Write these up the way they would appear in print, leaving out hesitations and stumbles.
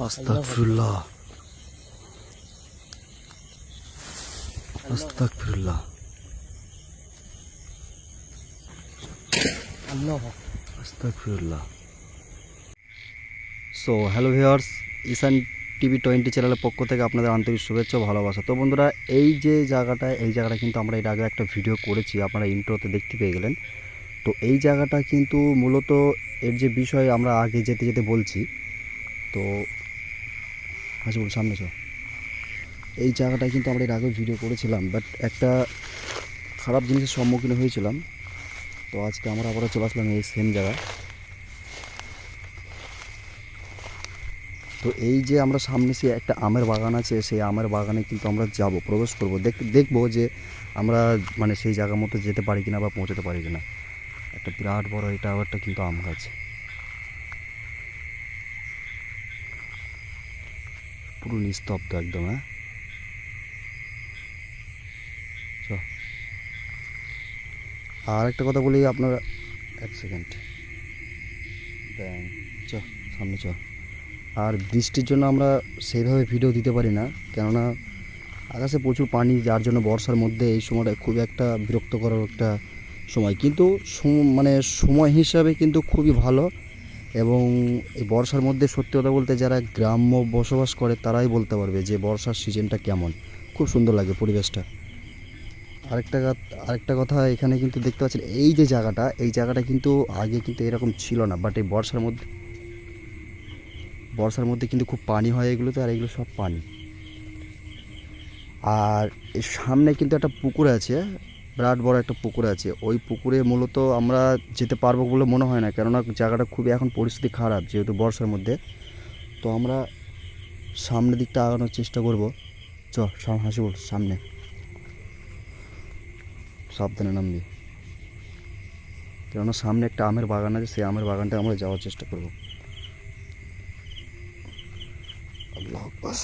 আস্তাগফিরুল্লাহ, আস্তাগফিরুল্লাহ, আস্তাগফিরুল্লাহ। সো হ্যালো ভিউয়ার্স, ঈশান টিভি 20 চ্যানেলের পক্ষ থেকে আপনাদের আন্তরিক শুভেচ্ছা ও ভালোবাসা। তো বন্ধুরা, এই জায়গাটা কিন্তু আমরা এর আগে একটা ভিডিও করেছি, আপনারা ইন্ট্রোতে দেখতে পেয়ে গেলেন। তো এই জায়গাটা কিন্তু মূলত এর যে বিষয় আমরা আগে যেতে যেতে বলছি। তো বল সামনে চ, এই জায়গাটায় কিন্তু আমরা এর আগে ভিডিও করেছিলাম, বাট একটা খারাপ জিনিসের সম্মুখীন হয়েছিলাম। তো আজকে আমরা আবারও চলে আসলাম এই সেম জায়গা। তো এই যে আমরা সামনে সে একটা আমের বাগান আছে, সেই আমের বাগানে কিন্তু আমরা যাব, প্রবেশ করব, দেখবো যে আমরা মানে সেই জায়গা মতো যেতে পারি কিনা বা পৌঁছাতে পারি কিনা। একটা বিরাট বড় এটা একটা কিন্তু আম গাছ, পুরো নিস্তব্ধ একদম। হ্যাঁ, আর একটা কথা বলি আপনারা, এক সেকেন্ড দেন, চ সামনে চ। আর বৃষ্টির জন্য আমরা সেইভাবে ভিডিও দিতে পারি না, কেননা আকাশে প্রচুর পানি, যার জন্য বর্ষার মধ্যে এই সময়টা খুব একটা বিরক্তকর একটা সময়, কিন্তু মানে সময় হিসাবে কিন্তু খুবই ভালো। এবং এই বর্ষার মধ্যে সত্যি কথা বলতে যারা গ্রাম্য বসবাস করে তারাই বলতে পারবে যে বর্ষার সিজনটা কেমন, খুব সুন্দর লাগে পরিবেশটা। আরেকটা কথা, এখানে কিন্তু দেখতে পাচ্ছেন এই যে জায়গাটা, এই জায়গাটা কিন্তু আগে কিন্তু এরকম ছিল না, বাট এই বর্ষার মধ্যে কিন্তু খুব পানি হয় এগুলোতে, আর এগুলো সব পানি। আর এর সামনে কিন্তু একটা পুকুর আছে, বিরাট বড় একটা পুকুর আছে। ওই পুকুরে মূলত আমরা যেতে পারবো বলে মনে হয় না, কেননা জায়গাটা খুবই এখন পরিস্থিতি খারাপ যেহেতু বর্ষার মধ্যে। তো আমরা সামনের দিকটা আগানোর চেষ্টা করব। চ, হাসিবুল সামনে, সাবধানে নামবি, কেননা সামনে একটা আমের বাগান আছে, সেই আমের বাগানটা আমরা যাওয়ার চেষ্টা করব। আল্লাহ আকবার।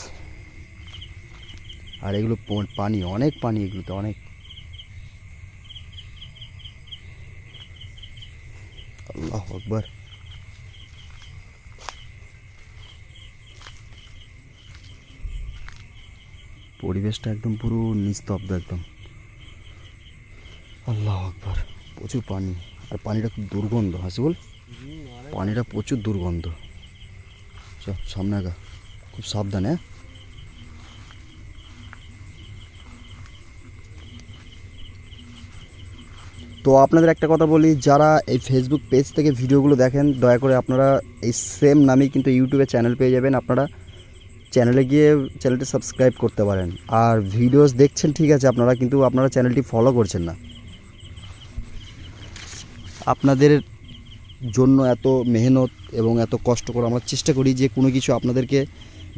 আর এগুলো পানি, অনেক পানি এগুলোতে, অনেক। আল্লাহ আকবার। পরিবেশটা একদম পুরো নিস্তব্ধ একদম। আল্লাহ আকবার। প্রচুর পানি, আর পানিটা খুব দুর্গন্ধ। হাসিবুল, পানিটা প্রচুর দুর্গন্ধ। চ সামনে আগা, খুব সাবধানে। তো আপনাদের একটা কথা বলি, যারা এই ফেসবুক পেজ থেকে ভিডিওগুলো দেখেন, দয়া করে আপনারা এই সেম নামেই কিন্তু ইউটিউবে চ্যানেল পেয়ে যাবেন। আপনারা চ্যানেলে গিয়ে চ্যানেলটি সাবস্ক্রাইব করতে পারেন। আর ভিডিওস দেখছেন ঠিক আছে আপনারা, কিন্তু আপনারা চ্যানেলটি ফলো করছেন না। আপনাদের জন্য এত মেহনত এবং এত কষ্ট করে আমরা চেষ্টা করি যে কোনো কিছু আপনাদেরকে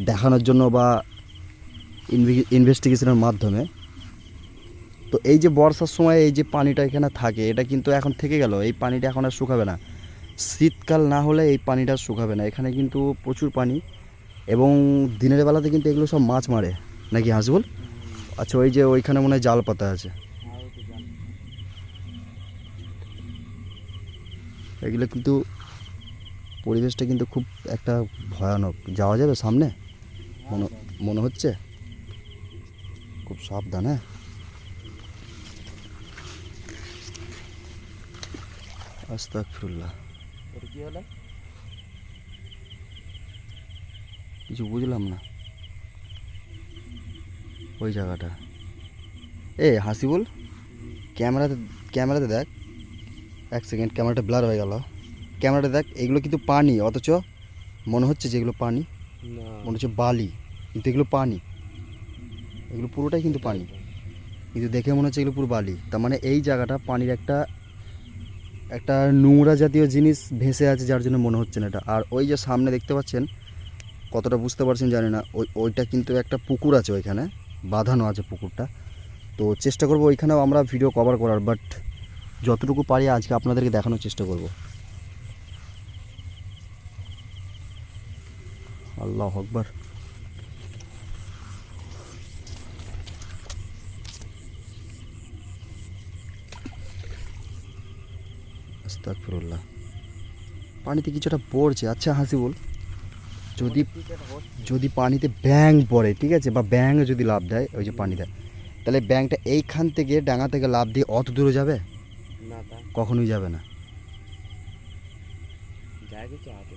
দেখানোর জন্য বা ইনভেস্টিগেশনের মাধ্যমে। তো এই যে বর্ষার সময় এই যে পানিটা এখানে থাকে, এটা কিন্তু এখন থেকে গেল, এই পানিটা এখন আর শুকাবে না। শীতকাল না হলে এই পানিটা শুকাবে না, এখানে কিন্তু প্রচুর পানি। এবং দিনের বেলাতে কিন্তু এগুলো সব মাছ মারে নাকি হাসিবুল? আচ্ছা, ওই যে ওইখানে মনে হয় জাল পাতা আছে, এগুলো কিন্তু পরিবেশটা কিন্তু খুব একটা ভয়ানক। যাওয়া যাবে সামনে মনে মনে হচ্ছে, খুব সাবধান। হ্যাঁ, আস্তাগফিরুল্লাহ। কিছু বুঝলাম না ওই জায়গাটা। এ হাসিবুল, ক্যামেরাতে ক্যামেরাতে দেখ, এক সেকেন্ড, ক্যামেরাটা ব্লার হয়ে গেল। ক্যামেরাটা দেখ, এগুলো কিন্তু পানি, অথচ মনে হচ্ছে যে এগুলো পানি, মনে হচ্ছে বালি, কিন্তু এগুলো পানি, এগুলো পুরোটাই কিন্তু পানি, কিন্তু দেখে মনে হচ্ছে এগুলো পুরো বালি। তার মানে এই জায়গাটা পানির একটা একটা নোংরা জাতীয় জিনিস ভেসে আছে, যার জন্য মনে হচ্ছে না এটা। আর ওই যে সামনে দেখতে পাচ্ছেন, কতটা বুঝতে পারছেন জানি না, ওইটা কিন্তু একটা পুকুর আছে, ওইখানে বাঁধানো আছে পুকুরটা। তো চেষ্টা করব ওইখানেও আমরা ভিডিও কভার করার, বাট যতটুকু পারি আজকে আপনাদেরকে দেখানোর চেষ্টা করব। আল্লাহ আকবার। আস্তাগফিরুল্লাহ। পানিতে কিছুটা পড়ছে। আচ্ছা হাসিবুল, যদি যদি পানিতে ব্যাঙ পড়ে, ঠিক আছে, বা ব্যাঙ যদি লাফ দেয় ওই যে পানিতে, তাহলে ব্যাঙটা এইখান থেকে ডাঙা থেকে লাফ দিয়ে অত দূরে যাবে না, তা কখনোই যাবে না। যায় কিছু হাতে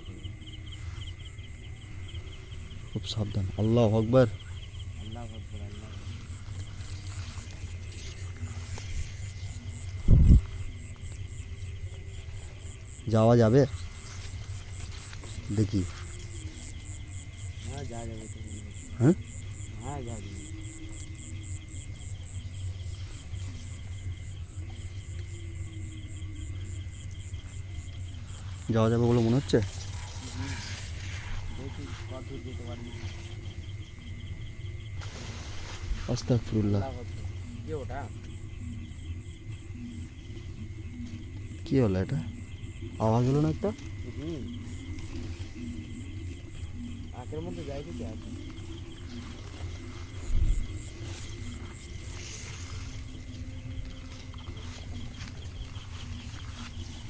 খুব সাবধান। আল্লাহ আকবার। আল্লাহ আকবার, আল্লাহ আকবার। যাওয়া যাবে দেখি। হ্যাঁ, যা যাবে তো মনে হচ্ছে। হ্যাঁ, হ্যাঁ, যা যাবে। যাওয়া যাবে বলে মনে হচ্ছে। দেখি কত দূর যেতে পারি। আস্তাগফিরুল্লাহ। আল্লাহ আকবার। কি ওটা? কি হলো এটা? আওয়াজ হলো না একটা? হুম, আখের মধ্যে যায় কিছু আছে।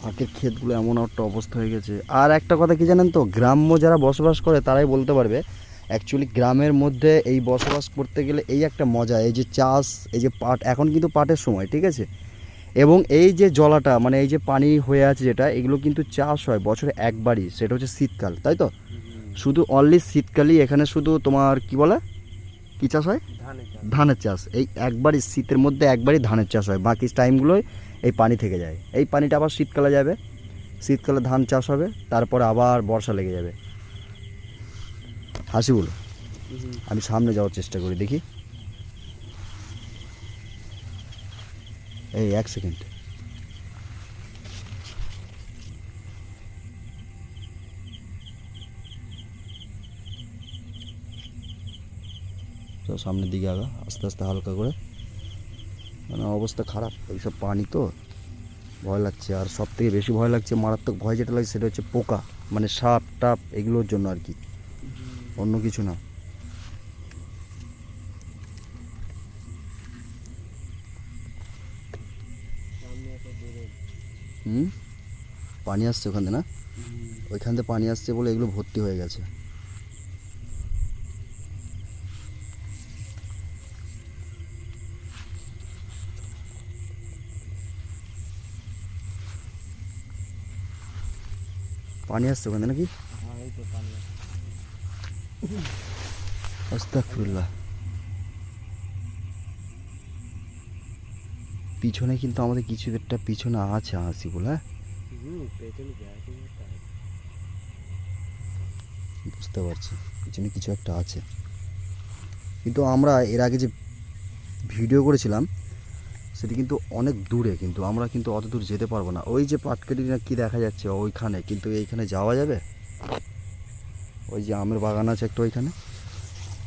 আখের ক্ষেতগুলো এমন একটা অবস্থা হয়ে গেছে। আর একটা কথা কি জানেন তো, গ্রাম্য যারা বসবাস করে তারাই বলতে পারবে। অ্যাকচুয়ালি গ্রামের মধ্যে এই বসবাস করতে গেলে এই একটা মজা, এই যে চাষ, এই যে পাট, এখন কিন্তু পাটের সময়, ঠিক আছে, এবং এই যে জলাটা মানে এই যে পানি হয়ে আছে যেটা, এগুলো কিন্তু চাষ হয় বছরে একবারই, সেটা হচ্ছে শীতকাল, তাই তো? শুধু অনলি শীতকালই এখানে শুধু তোমার কি বলে, কী চাষ হয়? ধানের চাষ। ধানের চাষ। এই একবারই শীতের মধ্যে একবারই ধানের চাষ হয়, বাকি টাইমগুলোই এই পানি থেকে যায়। এই পানিটা আবার শীতকালে যাবে, শীতকালে ধান চাষ হবে, তারপরে আবার বর্ষা লেগে যাবে। হাসিবুল, আমি সামনে যাওয়ার চেষ্টা করি দেখি। এই এক সেকেন্ড। তো সামনের দিকে আগা আস্তে আস্তে হালকা করে, মানে অবস্থা খারাপ, এইসব পানি তো ভয় লাগছে। আর সব থেকে বেশি ভয় লাগছে, মারাত্মক ভয় যেটা লাগছে সেটা হচ্ছে পোকা, মানে সাপ টাপ এগুলোর জন্য আর কি, অন্য কিছু না। সামনে একটা দূরে। হুম, পানি আসছে ওখান থেকে না, ওইখান থেকে পানি আসছে বলে এগুলো ভর্তি হয়ে গেছে। পানি আসছে ওখানে নাকি? হ্যাঁ, এই তো পানি আছে। আস্তাগফিরুল্লাহ। পিছনে কিন্তু আমাদের কিছু একটা পিছনে আছে হাসিবুল, হ্যাঁ পেছনে যায় কিছু একটা আছে। বুঝতে পারছি পিছনে কিছু একটা আছে, কিন্তু আমরা এর আগে যে ভিডিও করেছিলাম সেটি কিন্তু অনেক দূরে, কিন্তু আমরা কিন্তু অত দূর যেতে পারবো না। ওই যে পাটকেটি না কি দেখা যাচ্ছে ওইখানে, কিন্তু এইখানে যাওয়া যাবে? ওই যে আমের বাগান আছে একটা ওইখানে,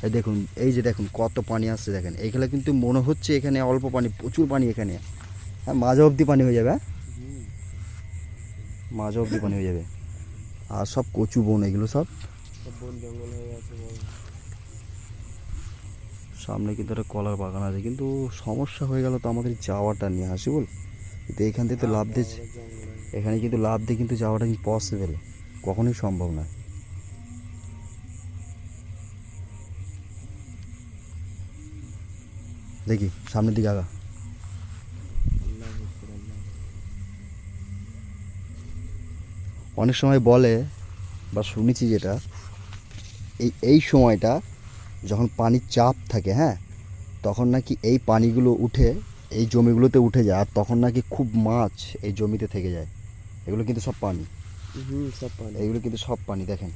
এই দেখুন, এই যে দেখুন কত পানি আসছে দেখেন। এখানে কিন্তু মনে হচ্ছে এখানে অল্প পানি, প্রচুর পানি এখানে। হ্যাঁ, মাঝে অবধি পানি হয়ে যাবে, হ্যাঁ মাঝে অবধি পানি হয়ে যাবে। আর সব কচু বন, এগুলো সব সব বন জঙ্গল হয়ে গেছে বড়। সামনে কিন্তু একটা কলার বাগান আছে, কিন্তু সমস্যা হয়ে গেল তো আমাদের যাওয়াটা নিয়ে হাসিবুল। কিন্তু এখান থেকে তো লাভ দিয়ে, বড় জঙ্গল হয়ে গেছে। এখানে কিন্তু লাভ দিয়ে কিন্তু যাওয়াটা ইম্পসিবল, কখনোই সম্ভব নয়। দেখি সামনের দিকে আগা। আল্লাহ আকবার, আল্লাহ আকবার। অনেক সময় বলে বা শুনেছি যেটা, এই সময়টা যখন পানির চাপ থাকে, হ্যাঁ, তখন নাকি এই পানিগুলো উঠে এই জমিগুলোতে উঠে যায়, আর তখন নাকি খুব মাছ এই জমিতে থেকে যায়। এগুলো কিন্তু সব পানি, সব পানি। এগুলো কিন্তু সব পানি, দেখেন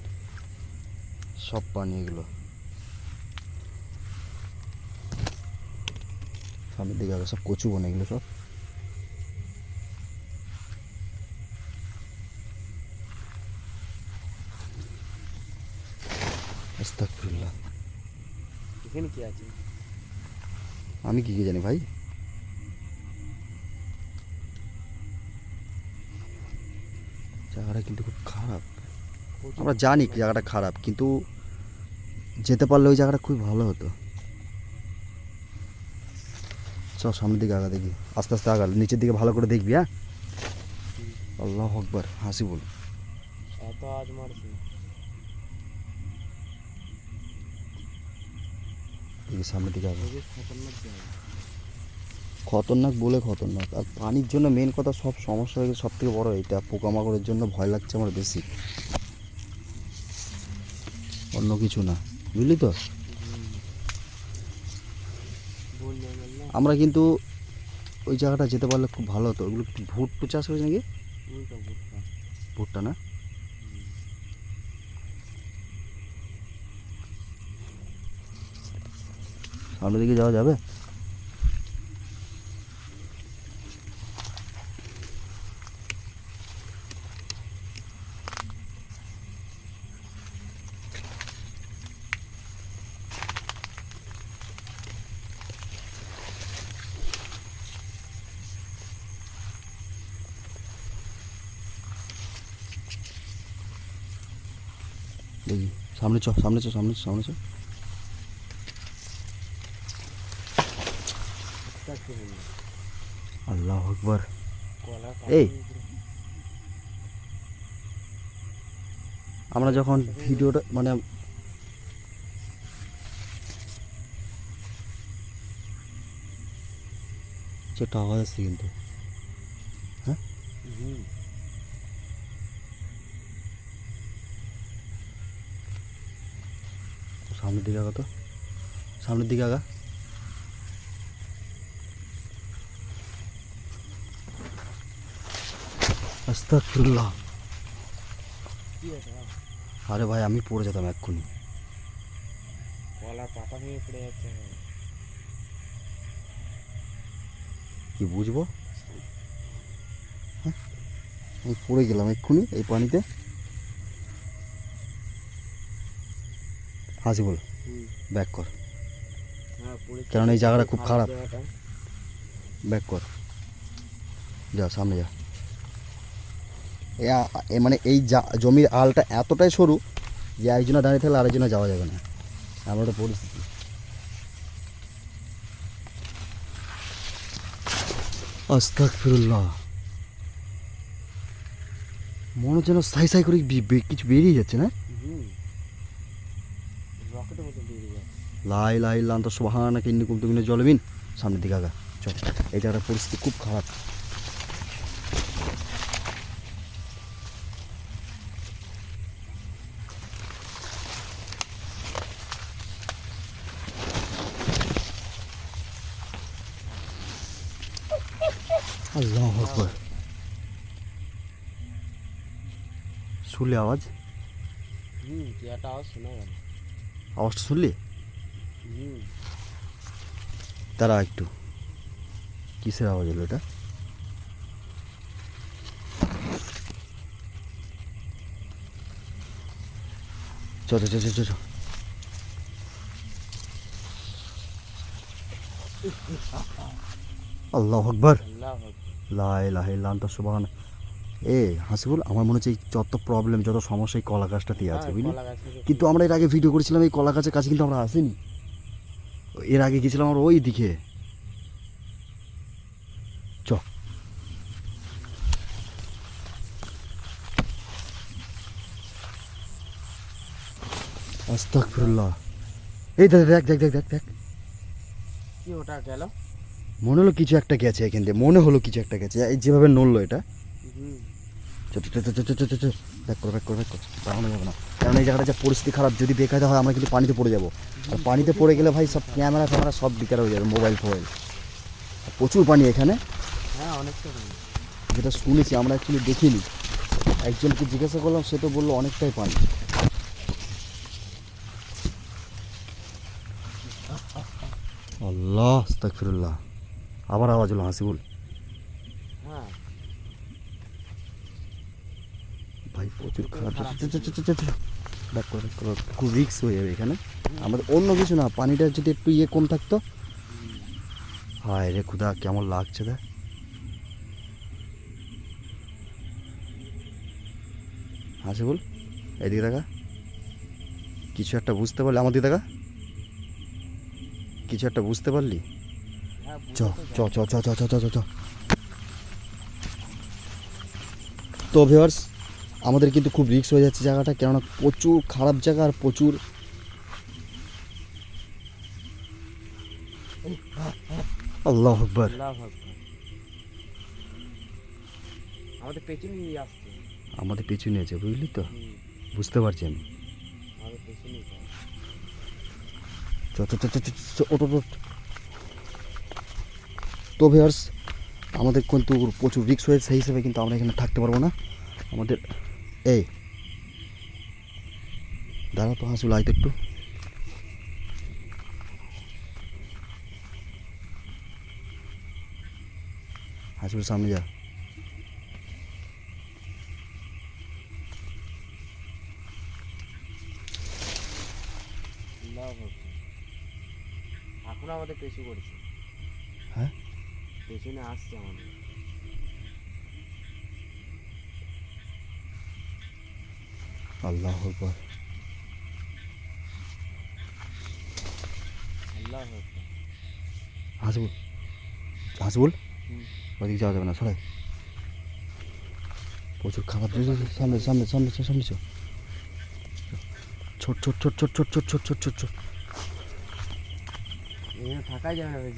সব পানি এগুলো। সামনের দিকে আগে সব কচু বন, এগুলো সব আস্তাগফিরুল্লাহ। এখানে কি আছে? আমি কি জানি ভাই, জায়গাটা কিন্তু খুব খারাপ। আমরা জানি কি জায়গাটা খারাপ, কিন্তু যেতে পারলে ওই জায়গাটা খুবই ভালো হতো। চল সামনের দিকে আগা দেখি, আস্তে আস্তে আগা, নিচের দিকে ভালো করে দেখবি, হ্যাঁ। আল্লাহ আকবার। হাসিবুল, এত আজ মারছি। দেখি সামনের দিকে আগে। খুবই খতরনাক জায়গা। খতরনাক বলে খতরনাক, আর পানির জন্য মেন কথা সব সমস্যা হয়ে গেছে, সব থেকে বড় এইটা, পোকামাকড়ের জন্য ভয় লাগছে আমার বেশি, অন্য কিছু না, বুঝলি তো। বন্যা গেল না, আমরা কিন্তু ওই জায়গাটা যেতে পারলে খুব ভালো হতো। ওগুলো কি ভুট্টো চাষ হয়েছে নাকি? উল্টো ভুট্টা। ভুট্টা না? সামনের দিকে যাওয়া যাবে? দেখি সামনে চ, সামনে চ, সামনে চ, সামনে চ। একটা কি হলো? আল্লাহ আকবার। কলা এই, পাতা উপরে। আমরা যখন ভিডিওটা মানে একটা আওয়াজ আসছে কিন্তু, হ্যাঁ হুম, সামনের দিকে আগা তো, সামনের দিকে আগা। আস্তাগফিরুল্লাহ। কি এটা? আরে ভাই আমি পড়ে যেতাম এক্ষুনি। কলা পাতা ভেঙে পড়ে যাচ্ছে। কি বুঝবো, হ্যাঁ আমি পড়ে গেলাম এক্ষুনি এই পানিতে। হাসি বল, হুম, ব্যাক কর, হ্যাঁ পড়েছে। কারণ এই জায়গাটা খুব খারাপ। জায়গাটা। ব্যাক কর, যা সামনে যা। মানে এই জমির আলটা এতটাই সরু যে একজনে দাঁড়িয়ে থাকলে আরেকজনে যাওয়া যাবে না, এমন একটা পরিস্থিতি। আস্তাগফিরুল্লাহ। মনে হচ্ছে যেন সাই সাই করে কিছু বেরিয়ে যাচ্ছে না? হুম, রকেটের মতো বেরিয়ে যাচ্ছে। লাই লাই লান্ত সুবহানাকা ইন্নী কুনতু মিনাজ জালিমিন। সামনের দিকে আগা চল, এই জায়গাটার পরিস্থিতি খুব খারাপ। আল্লাহু আকবার। শুনলি আওয়াজ? হুম, কি একটা আওয়াজ শোনা গেল। আওয়াজটা শুনলি? হুম, তারা একটু কিসের আওয়াজ হলো এটা? চ চ চ চ চ চ। আল্লাহু আকবার। আল্লাহ আকবার। লা ইলাহা ইল্লা আনতা সুবহান। এ হাসিবুল, আমার মনে হচ্ছে এই যত প্রবলেম যত সমস্যা এই কলা গাছটাতেই আছে, হ্যাঁ, বুঝলি। কলা গাছ থেকে কিন্তু আমরা এর আগে ভিডিও করেছিলাম এই কলা গাছের কাছে, কিন্তু আমরা আসিনি। এর আগে গেছিলাম আমরা ওই দিকে। চ। আস্তাগফিরুল্লাহ। এই দেখ দেখ দেখ দেখ দেখ দেখ, কি ওটা গেল? মনে হলো কিছু একটা গেছে এখান থেকে, মনে হলো কিছু একটা গেছে, এই যেভাবে নড়লো এটা। হুম, চ চ চ চ চ চ চ চ, ব্যাক কর ব্যাক কর ব্যাক কর, দাঁড়ানো যাবে না, কারণ এই জায়গাটা যা পরিস্থিতি খারাপ, যদি বেকায়দা হয় আমরা কিন্তু পানিতে পড়ে যাবো। আর পানিতে পড়ে গেলে ভাই সব ক্যামেরা ফ্যামেরা সব বেকার হয়ে যাবে, মোবাইল ফোবাইল। আর প্রচুর পানি এখানে, হ্যাঁ অনেকটা পানি। যেটা শুনেছি, আমরা অ্যাকচুয়ালি দেখিনি। একজনকে জিজ্ঞাসা করলাম, সে তো বললো অনেকটাই পানি। আল্লাহ আস্তাগফিরুল্লাহ। আবার আওয়াজ হলো হাসিবুল। হ্যাঁ, ভাই প্রচুর খারাপ, ব্যাক কর ব্যাক কর, খুব রিস্ক হয়ে যাবে এখানে। আমাদের অন্য কিছু না, পানিটা যদি একটু কম থাকতো। হায় রে খুদা, কেমন লাগছে দেখ। হাসিবুল এদিকে দেখা, কিছু একটা বুঝতে পারলি? আমার দিকে দেখা, কিছু একটা বুঝতে পারলি? হ্যাঁ চ বুঝতে তো চ চ চ চ চ চ চ। তো ভিউয়ার্স, আমাদের কিন্তু খুব রিস্ক হয়ে যাচ্ছে জায়গাটা, কেননা প্রচুর খারাপ জায়গা আর প্রচুর আল্লাহ আকবার। আল্লাহ আকবার। আমাদের পেছনে আসছে। আমাদের পেছনে আছে, বুঝলি তো? হুম, বুঝতে পারছি আমি। আমাদের পেছনেই তো। চ চ চ চ চ চ, ওঠ ওঠ, ওঠ। তো ভিউয়ার্স, আমাদের কিন্তু প্রচুর রিস্ক হয়েছে, সেই হিসেবে কিন্তু আমরা এখানে থাকতে পারবো না। আমাদের এই দাঁড়া তো, হাসুল আয় তো একটু। হাসুল সামনে যা। আল্লাহ আকবার। এখন আমাদের পেছু করেছে। হ্যাঁ, পেছনে আসছে আমাদের। আল্লাহ আকবার। আল্লাহ আকবার। হাসবুল, হাসবুল, হুম। ওদিকে যাওয়া যাবে না, সরাই। প্রচুর খাবার দিয়েছে, সামনে সামনে সামনে চ, সামনে চ। ছোট ছোট ছোট ছোট ছোট ছোট ছোট ছোট ছোট। এখানে থাকাই যাবে না বেশি।